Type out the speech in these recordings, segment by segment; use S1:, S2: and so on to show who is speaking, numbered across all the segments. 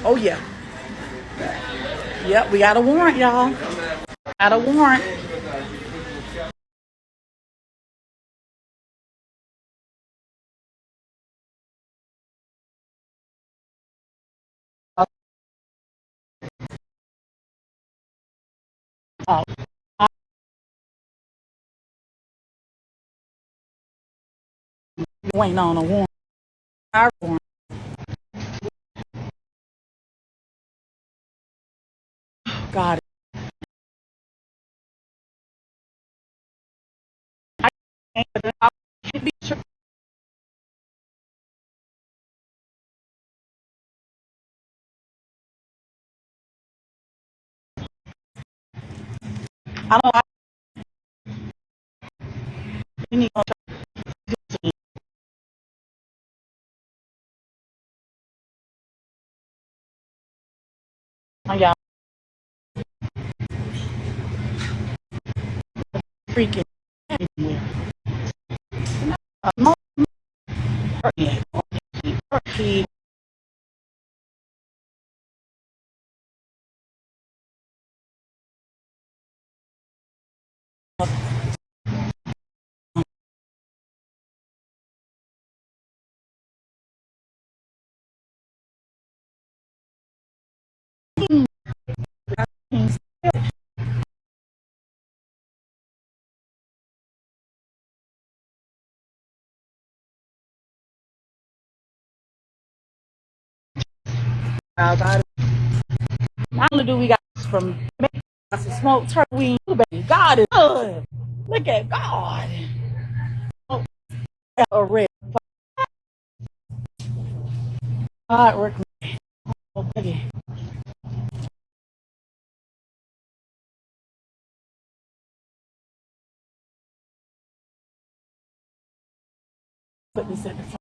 S1: Oh yeah. Yep, we got a warrant, y'all. Got a warrant. Oh, waiting on a warrant. Our warrant. God. I can't be sure. I don't. We need to y'all freaking everywhere. Uh, yeah. Not only do we got from some smoked turkey, we baby. God is good. Look at God. Oh, a red. God working. Okay. Put this in the front.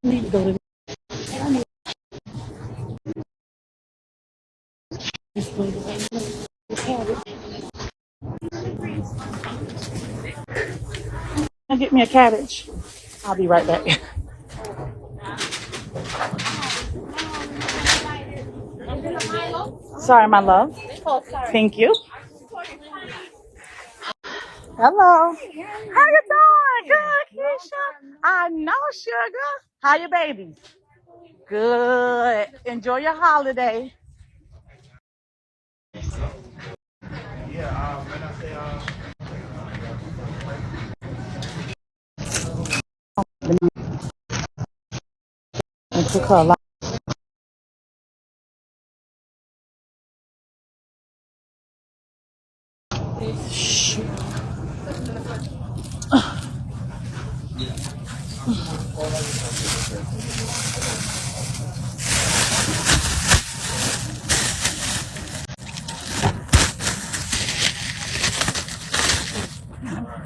S1: I need to go to this place. Get me a cabbage. I'll be right back. Sorry, my love. Thank you. Hello. How you doing? Good, Keisha. I know, sugar. How your babies? Good. Enjoy your holiday. It took her a lot.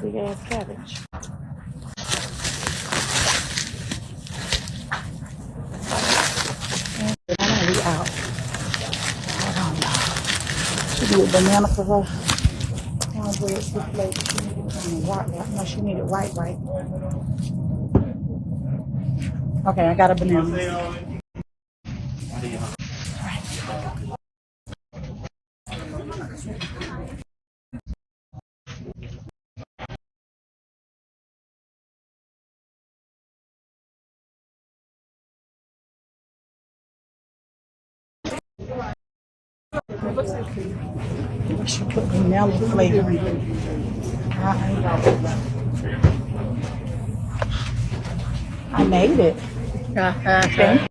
S1: Big ass cabbage. I know we out. Hold on, y'all. She need a banana for her. Cornbread souffle. She needed white. No, she needed white. Okay, I got a banana. She put vanilla flavor in it. I made it. Thank you.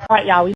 S1: All right, y'all.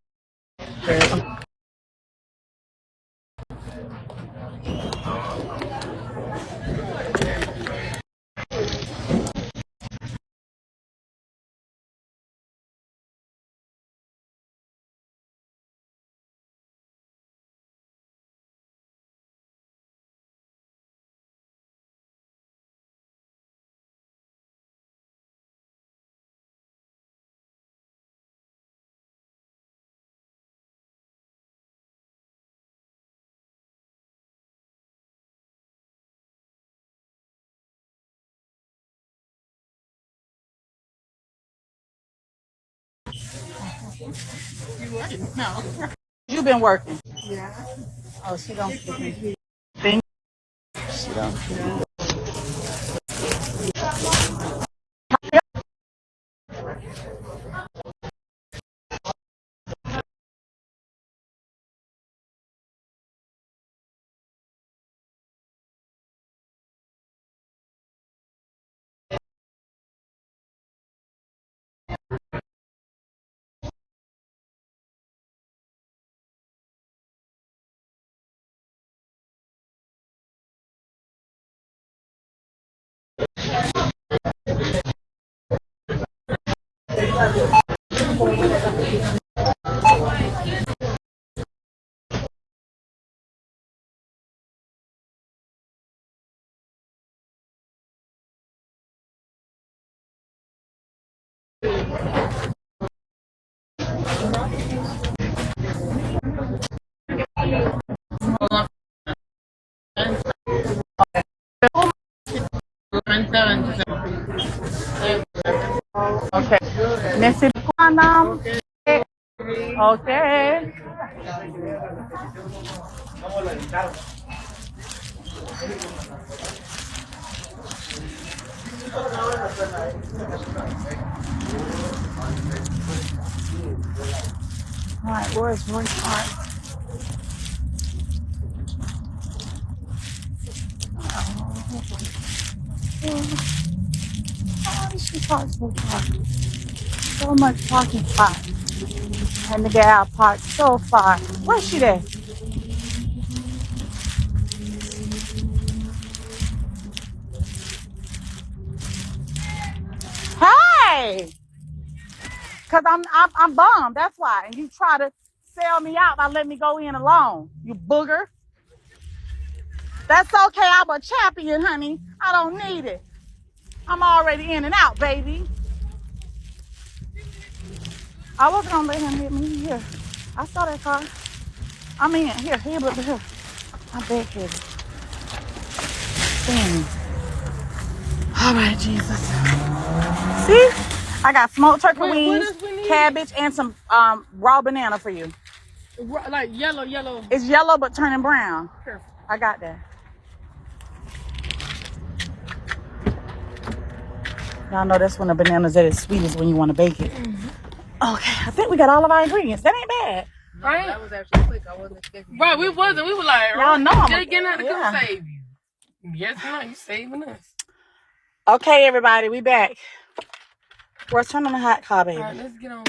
S1: You working? No. You been working? Yeah. Oh, she don't think. She don't. Okay. Merci beaucoup, madame. Okay. All right, where's Roy Park? Oh, she parked so far. So much parking spot. And the gal parked so far. Where's she there? Hey! Cause I'm bummed. That's why. And you try to sell me out by letting me go in alone. You booger. That's okay. I'm a champion, honey. I don't need it. I'm already in and out, baby. I wasn't gonna let him hit me here. I saw that car. I'm in here, but here. My back heavy. Thing. All right, Jesus. See, I got smoked turkey wings, cabbage, and some raw banana for you.
S2: Like yellow.
S1: It's yellow but turning brown.
S2: Perfect.
S1: I got that. Y'all know that's when the banana's at its sweetest when you want to bake it. Okay, I think we got all of our ingredients. That ain't bad.
S2: No, right? That was actually quick. I wasn't expecting. Right, we wasn't. We were like,
S1: y'all know I'm
S2: just getting out to come save you. Yes, no, you saving us.
S1: Okay, everybody, we back. We're turning on the hot car, baby.
S2: All right, let's get on.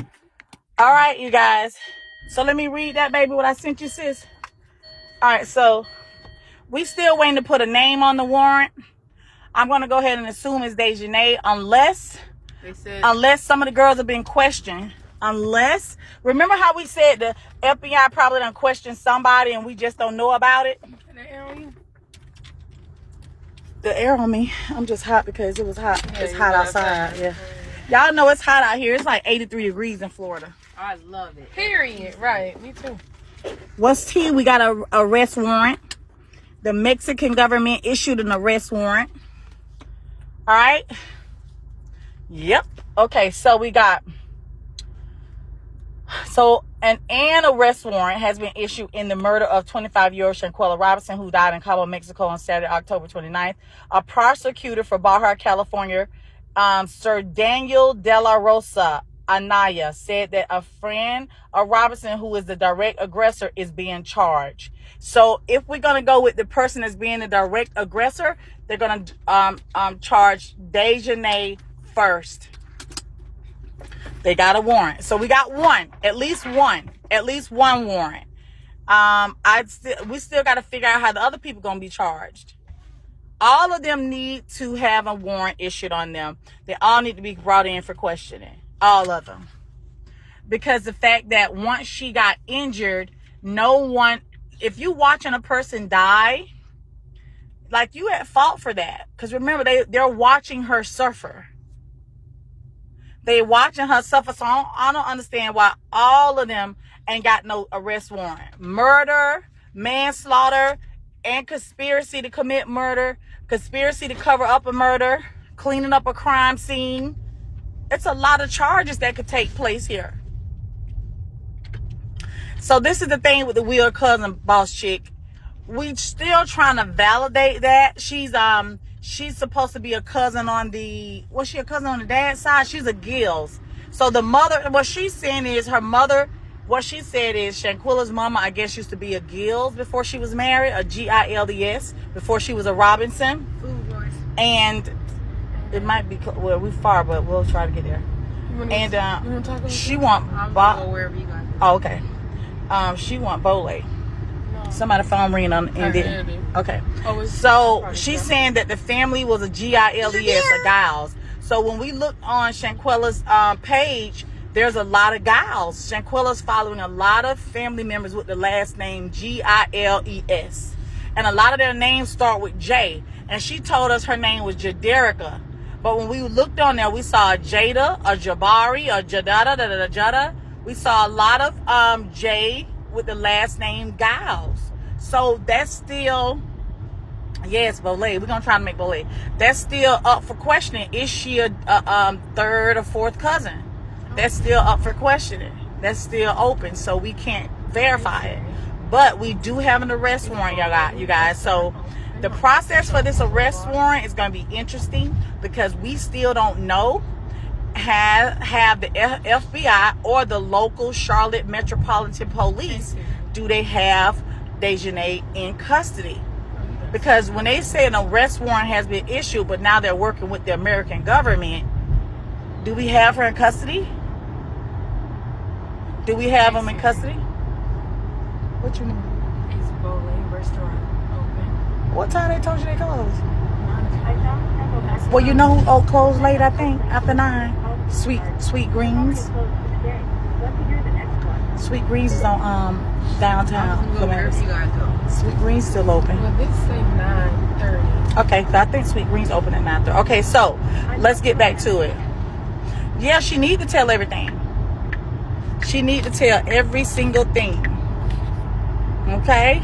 S1: All right, you guys. So let me read that, baby, what I sent you, sis. All right, so we still waiting to put a name on the warrant. I'm going to go ahead and assume it's Dejanay unless some of the girls have been questioned. Unless, remember how we said the FBI probably done questioned somebody and we just don't know about it?
S2: The air on you?
S1: The air on me. I'm just hot because it was hot. Yeah, it's hot outside. Yeah. Y'all know it's hot out here. It's like 83 degrees in Florida.
S2: I love it. Period. Right. Me too.
S1: What's T? We got a arrest warrant. The Mexican government issued an arrest warrant. All right. Yep. Okay. So we got. So an arrest warrant has been issued in the murder of 25-year-old Shanquella Robinson, who died in Cabo, Mexico on Saturday, October 29th. A prosecutor for Baja, California, Sir Daniel De La Rosa Anaya, said that a friend of Robinson, who is the direct aggressor, is being charged. So if we're going to go with the person that's being the direct aggressor, they're going to charge Dejanay first. They got a warrant. So we got at least one warrant. We still got to figure out how the other people going to be charged. All of them need to have a warrant issued on them. They all need to be brought in for questioning. All of them. Because the fact that once she got injured, if you watching a person die, like, you at fault for that. Because remember, they're watching her suffer. They watching her suffer. So I don't understand why all of them ain't got no arrest warrant. Murder, manslaughter, and conspiracy to commit murder, conspiracy to cover up a murder, cleaning up a crime scene. It's a lot of charges that could take place here. So this is the thing with the weird cousin boss chick. We still trying to validate that. She's supposed to be a cousin on the, was she a cousin on the dad's side? She's a Gills. So the mother, what she's saying is her mother, what she said is Shanquella's mama, I guess, used to be a Gills before she was married, a Gilds, before she was a Robinson.
S2: Food boys.
S1: And it might be, well, we far, but we'll try to get there.
S2: And
S1: she want,
S2: go wherever you guys go.
S1: oh, okay. She want Bole.
S2: No.
S1: Somebody phone ringing on and did. Okay.
S2: Oh,
S1: so she's saying that the family was a Gilds, a Giles. So when we look on Shanquella's page, there's a lot of Giles. Shanquella's following a lot of family members with the last name Giles. And a lot of their names start with J. And she told us her name was Jaderica. But when we looked on there, we saw a Jada, a Jabari, a Jada. We saw a lot of J with the last name Giles. So that's still, yes, Bole. We're going to try to make Bole. That's still up for questioning. Is she a third or fourth cousin? That's still up for questioning. That's still open, so we can't verify it. But we do have an arrest warrant, you guys. So the process for this arrest warrant is going to be interesting because we still don't know have the FBI or the local Charlotte Metropolitan Police, do they have Dejanay in custody? Because when they say an arrest warrant has been issued, but now they're working with the American government, do we have her in custody? Do we have them in custody? What you mean?
S2: Is Bowling restaurant open?
S1: What time they told you they closed? Well, you know who closed late, I think, after 9? Sweet Greens. Sweet Greens is on downtown.
S2: Wherever you guys go.
S1: Sweet Greens still open.
S2: Well, this say 9:30.
S1: Okay, so I think Sweet Greens open at 9:30. Okay, so let's get back to it. Yeah, she need to tell everything. She need to tell every single thing. Okay?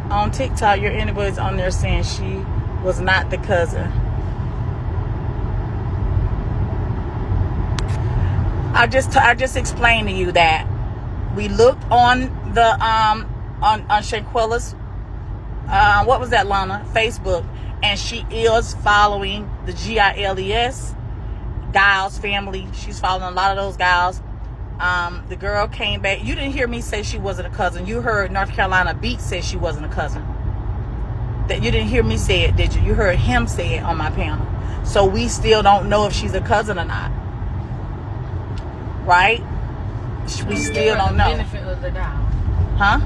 S1: On TikTok, your anybody's on there saying she was not the cousin. I just explained to you that we looked on the on Shanquella's what was that, Lana? Facebook, and she is following the Giles family. She's following a lot of those guys. The girl came back. You didn't hear me say she wasn't a cousin. You heard North Carolina Beat say she wasn't a cousin. That you didn't hear me say it, did you? You heard him say it on my panel. So we still don't know if she's a cousin or not. Right? We still don't know.
S2: Benefit of the doubt.
S1: Huh?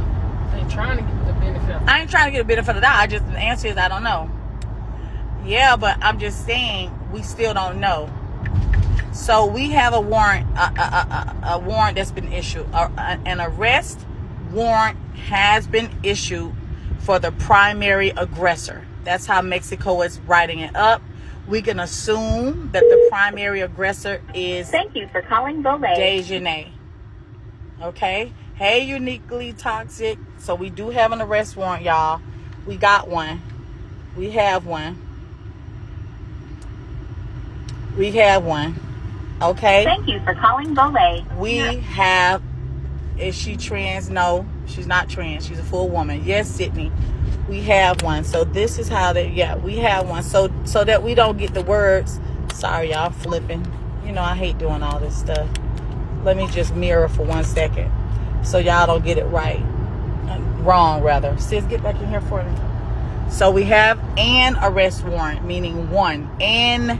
S2: They trying to give the benefit of the doubt.
S1: I ain't trying to get a benefit of the doubt. The answer is I don't know. Yeah, but I'm just saying we still don't know. So we have a warrant, a warrant that's been issued. An arrest warrant has been issued for the primary aggressor. That's how Mexico is writing it up. We can assume that the primary aggressor is
S3: Thank you for calling Bole.
S1: Dejanay. Okay? Hey, Uniquely Toxic. So we do have an arrest warrant, y'all. We got one. We have one. We have one. Okay?
S3: Thank you for calling Bole.
S1: We have, is she trans? No, she's not trans. She's a full woman. Yes, Sydney. We have one. So this is how they, yeah, we have one. So that we don't get the words. Sorry, y'all, flipping. You know, I hate doing all this stuff. Let me just mirror for 1 second. So y'all don't get it right. Wrong, rather. Sis, get back in here for me. So we have an arrest warrant, meaning one. And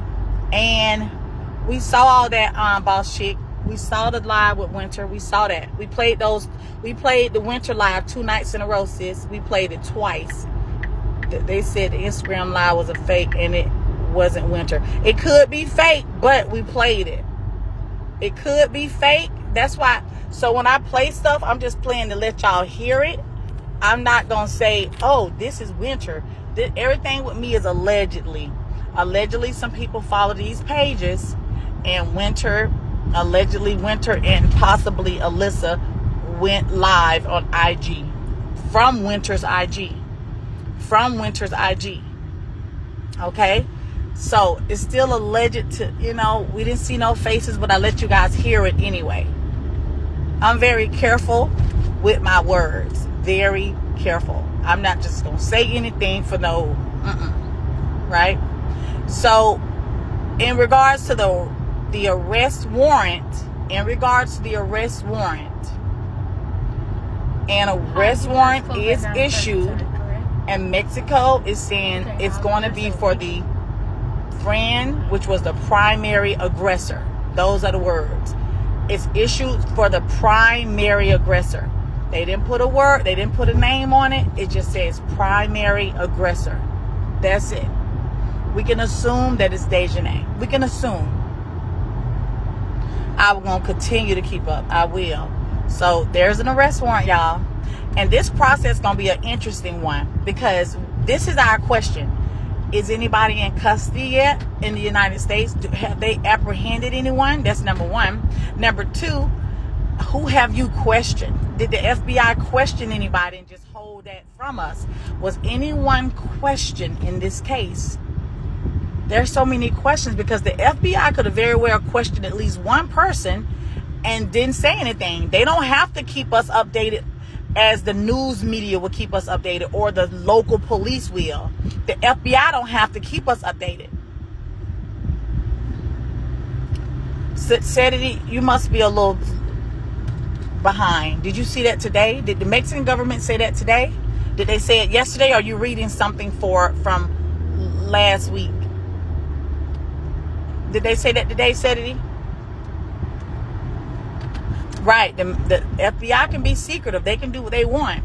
S1: we saw all that, boss chick. We saw the live with Winter. We saw that. We played the Winter live 2 nights in a row, sis. We played it twice. They said the Instagram live was a fake and it wasn't Winter. It could be fake, but we played it. It could be fake. That's why. So when I play stuff, I'm just playing to let y'all hear it. I'm not going to say, oh, this is Winter. Everything with me is allegedly. Allegedly, some people follow these pages, and allegedly Winter and possibly Alyssa went live on IG from Winter's IG. Okay? So it's still alleged to, we didn't see no faces, but I let you guys hear it anyway. I'm very careful with my words. Very careful. I'm not just going to say anything for no, right? So, in regards to the arrest warrant, an arrest warrant is issued, and Mexico is saying it's going to be for the friend, which was the primary aggressor. Those are the words. It's issued for the primary aggressor. They didn't put a word, they didn't put a name on it. It just says primary aggressor. That's it. We can assume that it's Dejanay. We can assume. I'm going to continue to keep up. I will. So there's an arrest warrant, y'all. And this process is going to be an interesting one, because this is our question. Is anybody in custody yet in the United States? Have they apprehended anyone? That's number one. Number two, who have you questioned? Did the FBI question anybody and just hold that from us? Was anyone questioned in this case? There's so many questions, because the FBI could have very well questioned at least one person and didn't say anything. They don't have to keep us updated as the news media will keep us updated, or the local police will. The FBI don't have to keep us updated. Saturday, you must be a little behind. Did you see that today? Did the Mexican government say that today? Did they say it yesterday? Or are you reading something from last week? Did they say that today, Saturday? Right. The FBI can be secretive. They can do what they want.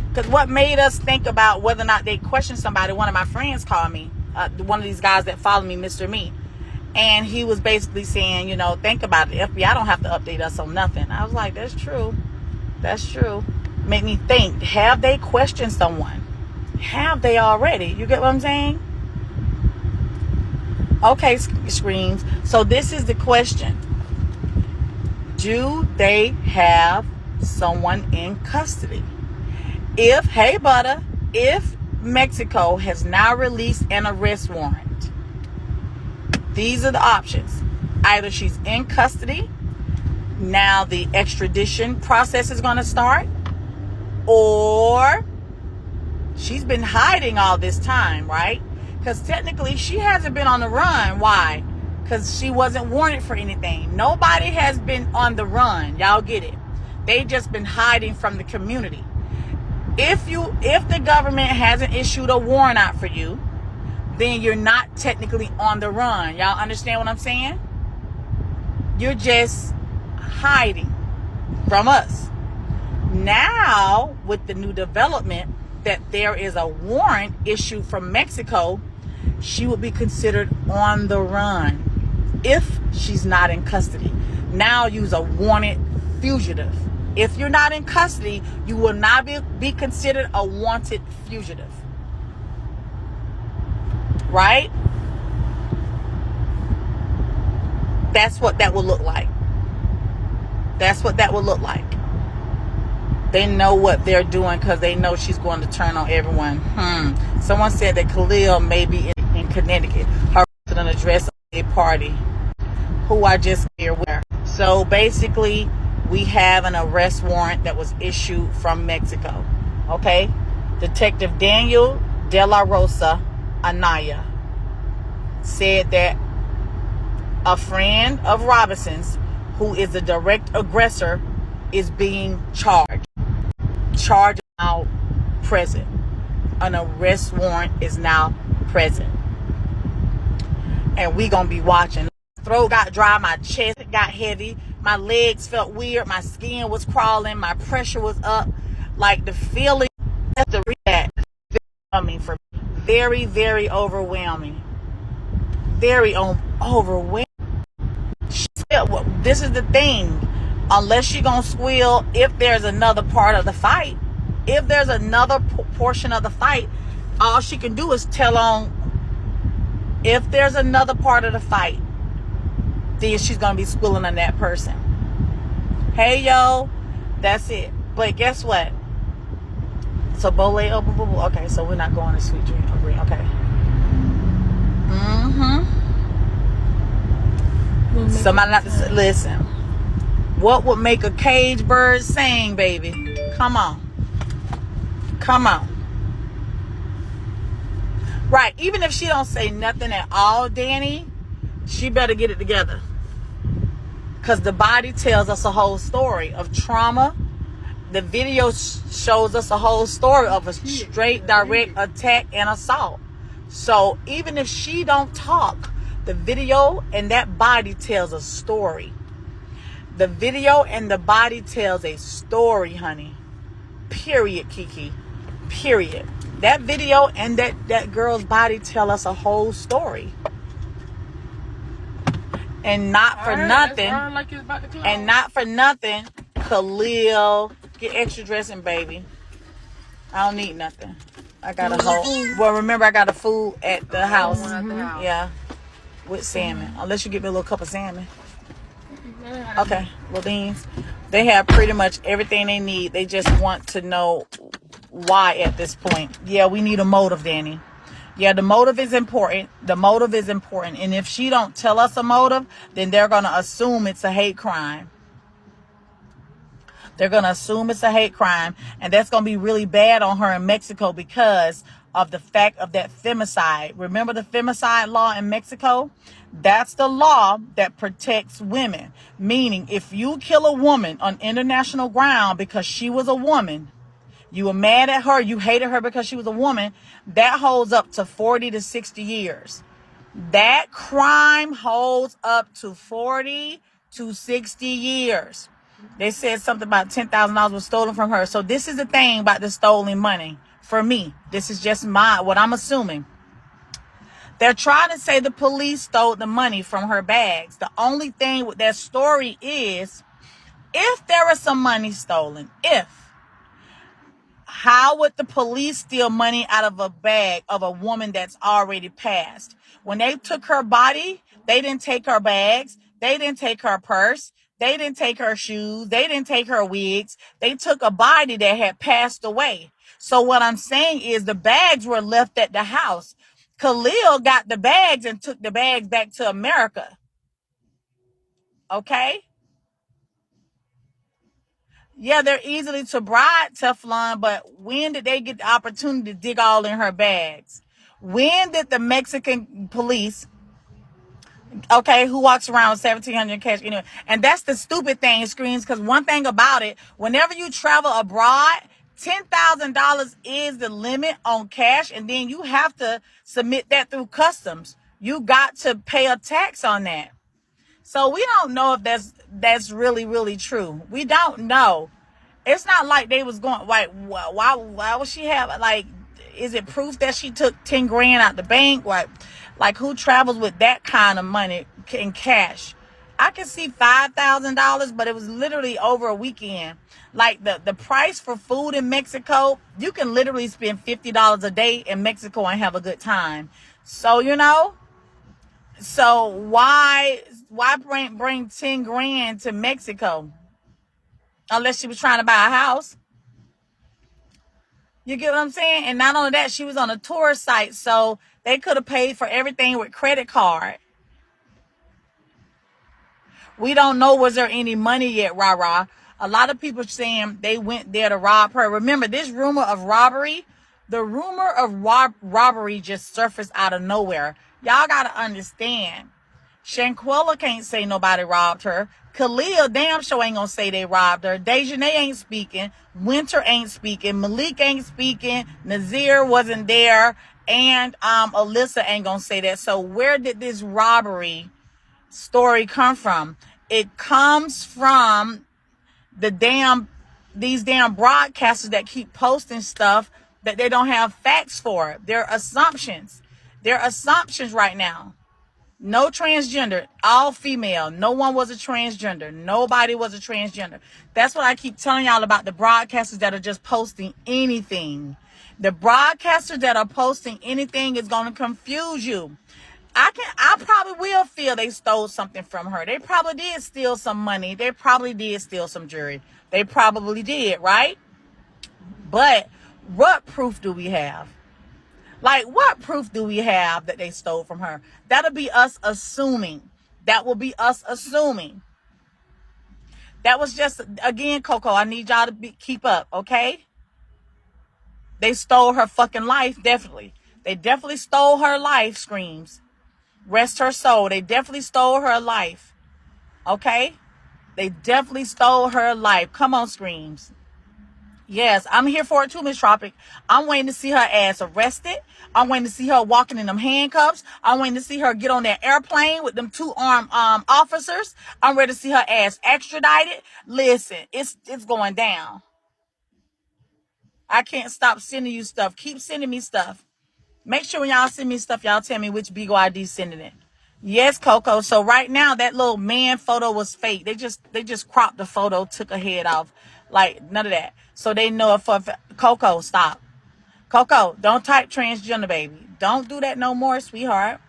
S1: Because what made us think about whether or not they question somebody, one of my friends called me, one of these guys that follow me, Mr. Me. And he was basically saying, you know, think about it. The FBI don't have to update us on nothing. I was like, that's true. That's true. Make me think. Have they questioned someone? Have they already? You get what I'm saying? Okay, Screams. So this is the question. Do they have someone in custody? If Mexico has now released an arrest warrant, these are the options. Either she's in custody, now the extradition process is going to start, or she's been hiding all this time, right? Because technically she hasn't been on the run. Why? Because she wasn't warranted for anything. Nobody has been on the run. Y'all get it? They just been hiding from the community. If the government hasn't issued a warrant out for you, then you're not technically on the run. Y'all understand what I'm saying? You're just hiding from us. Now, with the new development that there is a warrant issued from Mexico, she would be considered on the run if she's not in custody. Now use a wanted fugitive. If you're not in custody, you will not be considered a wanted fugitive. Right? That's what that will look like. That's what that will look like. They know what they're doing because they know she's going to turn on everyone. Someone said that Khalil may be in Connecticut. Her resident address a party who I just hear with. So basically, we have an arrest warrant that was issued from Mexico. Okay? Detective Daniel De La Rosa Anaya said that a friend of Robinson's, who is the direct aggressor, is being charged. Charge now present. An arrest warrant is now present. And we gonna be watching. Throat got dry, my chest got heavy, my legs felt weird, my skin was crawling, my pressure was up. Like the feeling, the react, coming for me. Very, very overwhelming. Very overwhelming. This is the thing. Unless you're gonna squeal if there's another part of the fight. If there's another portion of the fight, all she can do is tell on. If there's another part of the fight, then she's gonna be squealing on that person. Hey yo, that's it. But guess what? So Bole, okay, so we're not going to Sweet Dream. Agree, okay. Somebody not to listen. What would make a cage bird sing, baby? Come on. Come on. Right. Even if she don't say nothing at all, Danny, she better get it together. Because the body tells us a whole story of trauma. The video shows us a whole story of a straight, direct attack and assault. So even if she don't talk, the video and that body tells a story. The video and the body tells a story, honey. Period, Kiki. Period. That video and that girl's body tell us a whole story. And not for nothing. And not for nothing, Khalil, get extra dressing, baby. I don't need nothing. I got a whole. Well, remember, I got a food at the house. Yeah, with salmon. Unless you give me a little cup of salmon. Okay, well, beans. They have pretty much everything they need. They just want to know why at this point. Yeah, we need a motive, Danny. Yeah, the motive is important. The motive is important. And if she don't tell us a motive, then they're going to assume it's a hate crime. They're going to assume it's a hate crime. And that's going to be really bad on her in Mexico because of the fact of that femicide. Remember the femicide law in Mexico? That's the law that protects women. Meaning, if you kill a woman on international ground because she was a woman, you were mad at her, you hated her because she was a woman, that holds up to 40 to 60 years. That crime holds up to 40 to 60 years. They said something about $10,000 was stolen from her. So this is the thing about the stolen money. For me, this is just what I'm assuming. They're trying to say the police stole the money from her bags. The only thing with that story is, if there is some money stolen, how would the police steal money out of a bag of a woman that's already passed? When they took her body, they didn't take her bags. They didn't take her purse. They didn't take her shoes. They didn't take her wigs. They took a body that had passed away. So what I'm saying is the bags were left at the house. Khalil got the bags and took the bags back to America. Okay? Yeah, they're easily to bribe, Teflon, but when did they get the opportunity to dig all in her bags? When did the Mexican police, okay, who walks around with $1,700 cash, anyway? And that's the stupid thing, Screens, because one thing about it, whenever you travel abroad, $10,000 is the limit on cash, and then you have to submit that through customs. You got to pay a tax on that. So we don't know if that's really, really true. We don't know. It's not like they was going, like, why would she have, like, is it proof that she took 10 grand out the bank? Like who travels with that kind of money in cash? I can see $5,000, but it was literally over a weekend. Like the price for food in Mexico, you can literally spend $50 a day in Mexico and have a good time. So, you know, so why bring 10 grand to Mexico? Unless she was trying to buy a house. You get what I'm saying? And not only that, she was on a tourist site, so they could have paid for everything with credit card. We don't know, was there any money yet, rah-rah. A lot of people saying they went there to rob her. Remember, this rumor of robbery, the rumor of robbery just surfaced out of nowhere. Y'all got to understand. Shanquella can't say nobody robbed her. Khalil damn sure ain't gonna say they robbed her. Dejanay ain't speaking. Winter ain't speaking. Malik ain't speaking. Nazir wasn't there. And Alyssa ain't gonna say that. So where did this robbery story come from? It comes from these damn broadcasters that keep posting stuff that they don't have facts for. They're assumptions. They're assumptions right now. No transgender, all female. No one was a transgender. Nobody was a transgender. That's what I keep telling y'all about the broadcasters that are just posting anything. The broadcasters that are posting anything is going to confuse you. I probably will feel they stole something from her. They probably did steal some money. They probably did steal some jewelry. They probably did, right? But what proof do we have? Like, what proof do we have that they stole from her? That'll be us assuming. That will be us assuming. That was just, again, Coco, I need y'all to keep up, okay? They stole her fucking life, definitely. They definitely stole her life, Screams. Rest her soul. They definitely stole her life, okay? They definitely stole her life. Come on, Screams. Yes, I'm here for it too, Miss Tropic. I'm waiting to see her ass arrested. I'm waiting to see her walking in them handcuffs. I'm waiting to see her get on that airplane with them two armed officers. I'm ready to see her ass extradited. Listen, it's going down. I can't stop sending you stuff. Keep sending me stuff. Make sure when y'all send me stuff, y'all tell me which Beagle ID sending it. Yes, Coco. So right now, that little man photo was fake. They just cropped the photo, took her head off. Like, none of that. So they know it for Coco, stop. Coco, don't type transgender, baby. Don't do that no more, sweetheart.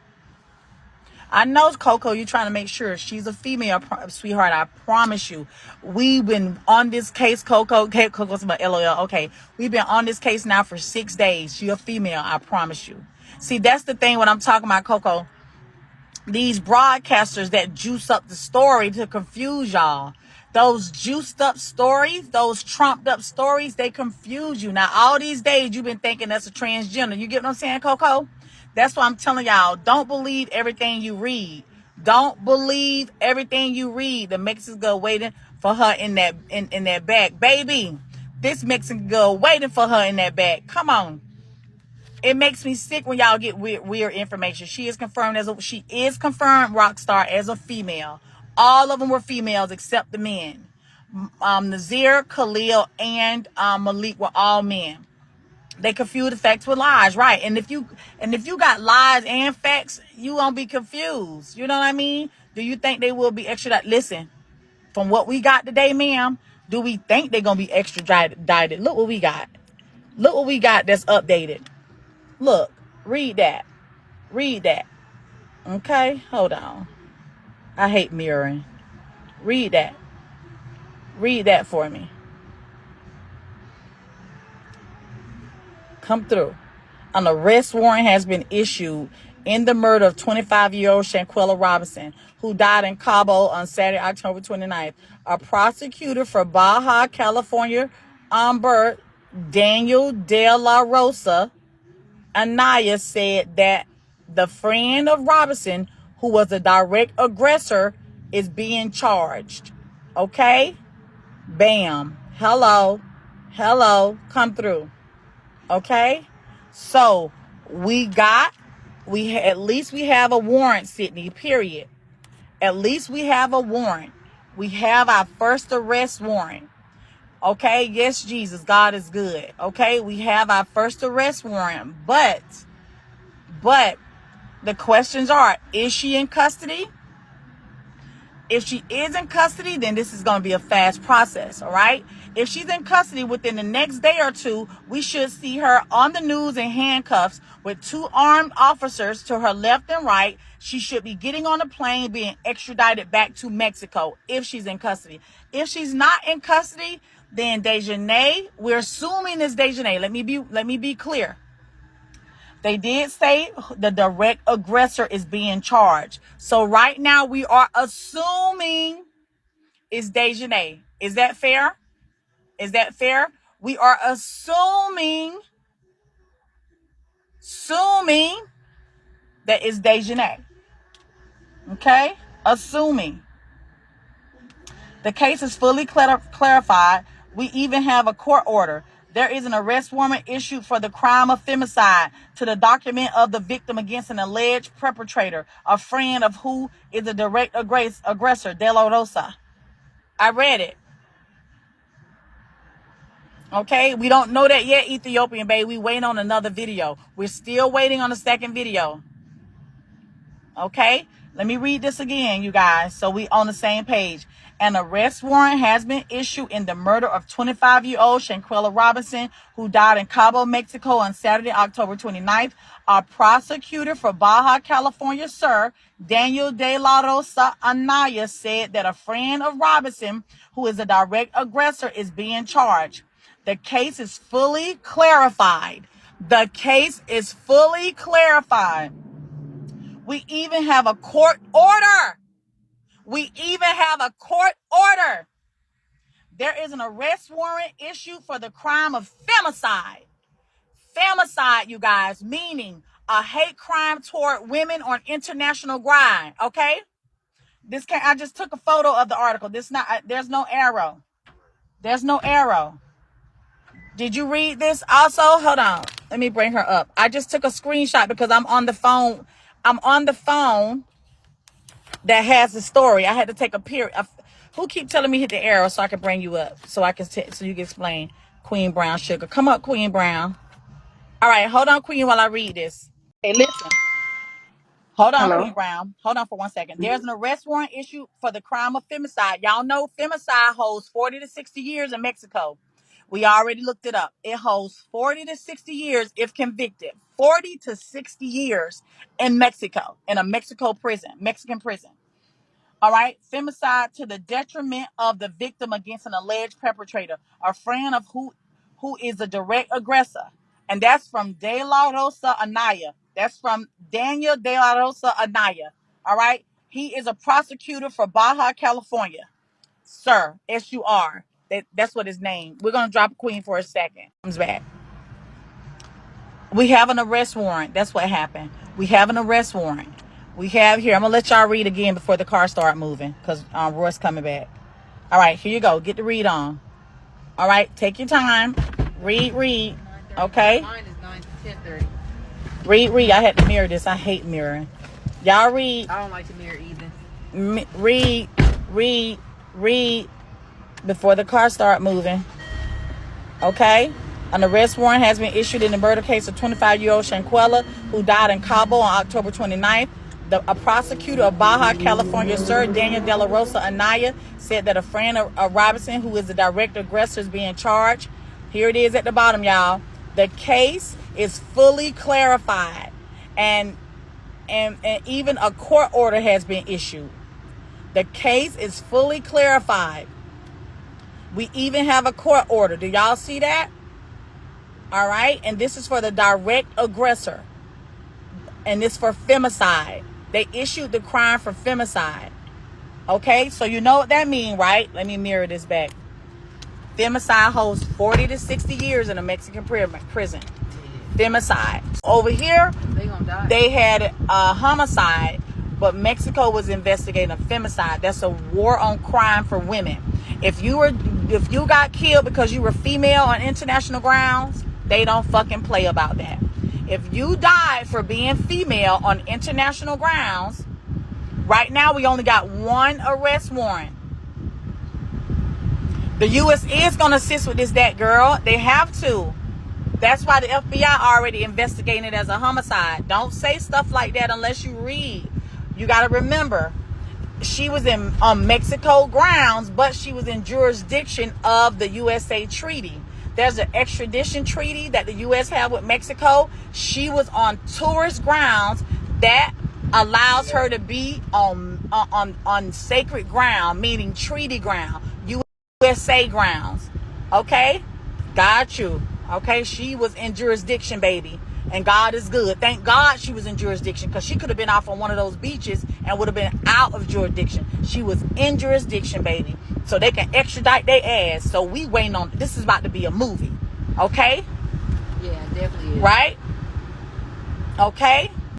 S1: I know, Coco, you're trying to make sure she's a female, sweetheart. I promise you. We've been on this case, Coco. Okay, Coco's my LOL. Okay. We've been on this case now for 6 days. She's a female, I promise you. See, that's the thing when I'm talking about, Coco. These broadcasters that juice up the story to confuse y'all. Those juiced up stories, those trumped up stories, they confuse you. Now, all these days, you've been thinking that's a transgender. You get what I'm saying, Coco? That's why I'm telling y'all, don't believe everything you read. Don't believe everything you read. The Mexican girl waiting for her in that bag. Baby, this Mexican girl waiting for her in that bag. Come on. It makes me sick when y'all get weird information. She is confirmed rock star as a female. All of them were females except the men. Nazir, Khalil, and Malik were all men. They confuse the facts with lies, right? And if you got lies and facts, you won't be confused. You know what I mean? Do you think they will be extradited? Listen, from what we got today, ma'am, do we think they're gonna be extradited? Look what we got. Look what we got that's updated. Look, read that. Read that. Okay, hold on. I hate mirroring. Read that. Read that for me. Come through. An arrest warrant has been issued in the murder of 25-year-old Shanquella Robinson, who died in Cabo on Saturday, October 29th. A prosecutor for Baja California, Umber Daniel De La Rosa Anaya, said that the friend of Robinson, who was a direct aggressor, is being charged. Okay? Bam. Hello. Hello. Come through. Okay? So, at least we have a warrant, Sydney, period. At least we have a warrant. We have our first arrest warrant. Okay? Yes, Jesus, God is good. Okay? We have our first arrest warrant, but the questions are, is she in custody? If she is in custody, then this is going to be a fast process, all right? If she's in custody within the next day or two, we should see her on the news in handcuffs with two armed officers to her left and right. She should be getting on a plane, being extradited back to Mexico if she's in custody. If she's not in custody, then Dejanay, we're assuming it's Dejanay. Let me be clear. They did say the direct aggressor is being charged. So right now we are assuming it's Dejanay. Is that fair? Is that fair? We are assuming that it's Dejanay. Okay? Assuming. The case is fully clarified. We even have a court order. There is an arrest warrant issued for the crime of femicide to the document of the victim against an alleged perpetrator, a friend of who is a direct aggressor, De La Rosa. I read it. Okay, we don't know that yet, Ethiopian baby. We waiting on another video. We're still waiting on the second video. Okay, let me read this again, you guys, so we on the same page. An arrest warrant has been issued in the murder of 25-year-old Shanquella Robinson, who died in Cabo, Mexico on Saturday, October 29th. Our prosecutor for Baja California, Sir Daniel De La Rosa Anaya, said that a friend of Robinson, who is a direct aggressor, is being charged. The case is fully clarified. The case is fully clarified. We even have a court order. We even have a court order There is an arrest warrant issued for the crime of femicide. Femicide, you guys, meaning a hate crime toward women on international ground. Okay, I just took a photo of the article. There's no arrow. There's no arrow. Did you read this also? Hold on. Let me bring her up. I just took a screenshot because I'm on the phone. I'm on the phone that has the story. I had to take a period. Who keep telling me hit the arrow so I can bring you up so so you can explain Queen Brown Sugar. Come up, Queen Brown. All right, hold on, Queen, while I read this. Hey, listen. Hold on,
S2: Hello.
S1: Queen Brown. Hold on for 1 second. There's an arrest warrant issued for the crime of femicide. Y'all know femicide holds 40 to 60 years in Mexico. We already looked it up. It holds 40 to 60 years if convicted. 40 to 60 years in Mexico, in a Mexican prison. All right. Femicide to the detriment of the victim against an alleged perpetrator, a friend of who is a direct aggressor. And that's from De La Rosa Anaya. That's from Daniel De La Rosa Anaya. All right. He is a prosecutor for Baja California. Sir, S-U-R. That's what his name. We're going to drop Queen for a second. Comes back. We have an arrest warrant. That's what happened. We have an arrest warrant. We have here. I'm going to let y'all read again before the car start moving because Roy's coming back. All right, here you go. Get the read on. All right, take your time. Read. Okay?
S2: Mine is 9 to 10:30.
S1: Read. I had to mirror this. I hate mirroring. Y'all read.
S2: I don't like to mirror either.
S1: Read before the car start moving. Okay? An arrest warrant has been issued in the murder case of 25-year-old Shanquella, who died in Cabo on October 29th. A prosecutor of Baja California, Sir Daniel De La Rosa Anaya, said that a friend of Robinson, who is the direct aggressor, is being charged. Here it is at the bottom, y'all. The case is fully clarified, and even a court order has been issued. The case is fully clarified. We even have a court order. Do y'all see that? All right. And this is for the direct aggressor. And this for femicide. They issued the crime for femicide. Okay. So you know what that means, right? Let me mirror this back. Femicide holds 40 to 60 years in a Mexican prison. Femicide. Over here, they had a homicide, but Mexico was investigating a femicide. That's a war on crime for women. If you got killed because you were female on international grounds, they don't fucking play about that. If you died for being female on international grounds, right now we only got one arrest warrant. The U.S. is going to assist with that girl. They have to. That's why the FBI already investigating it as a homicide. Don't say stuff like that unless you read. You got to remember, she was on Mexico grounds, but she was in jurisdiction of the USA treaty. There's an extradition treaty that the U.S. have with Mexico. She was on tourist grounds that allows her to be on sacred ground, meaning treaty ground, USA grounds. Okay? Got you. Okay? She was in jurisdiction, baby. And God is good. Thank God she was in jurisdiction, because she could have been off on one of those beaches and would have been out of jurisdiction. She was in jurisdiction, baby. So they can extradite their ass. So we waiting on, this is about to be a movie. Okay?
S2: Yeah, definitely is.
S1: Right? Okay?